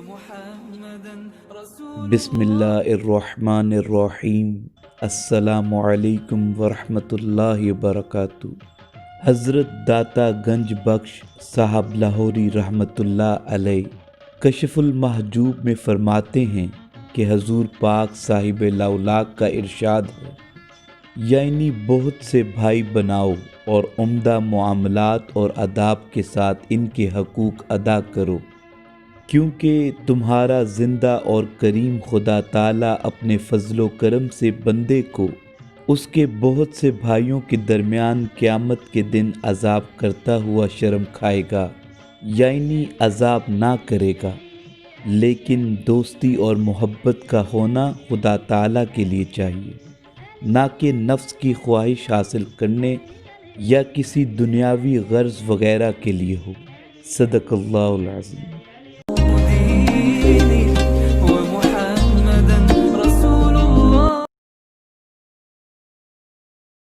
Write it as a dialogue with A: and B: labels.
A: محمدا رسول
B: بسم اللہ الرحمن الرحیم۔ السلام علیکم ورحمۃ اللہ وبرکاتہ۔ حضرت داتا گنج بخش صاحب لاہوری رحمۃ اللہ علیہ کشف المحجوب میں فرماتے ہیں کہ حضور پاک صاحب لاولاک کا ارشاد ہے، یعنی بہت سے بھائی بناؤ اور عمدہ معاملات اور آداب کے ساتھ ان کے حقوق ادا کرو، کیونکہ تمہارا زندہ اور کریم خدا تعالیٰ اپنے فضل و کرم سے بندے کو اس کے بہت سے بھائیوں کے درمیان قیامت کے دن عذاب کرتا ہوا شرم کھائے گا، یعنی عذاب نہ کرے گا، لیکن دوستی اور محبت کا ہونا خدا تعالیٰ کے لیے چاہیے، نہ کہ نفس کی خواہش حاصل کرنے یا کسی دنیاوی غرض وغیرہ کے لیے ہو۔ صدق اللہ العظیم۔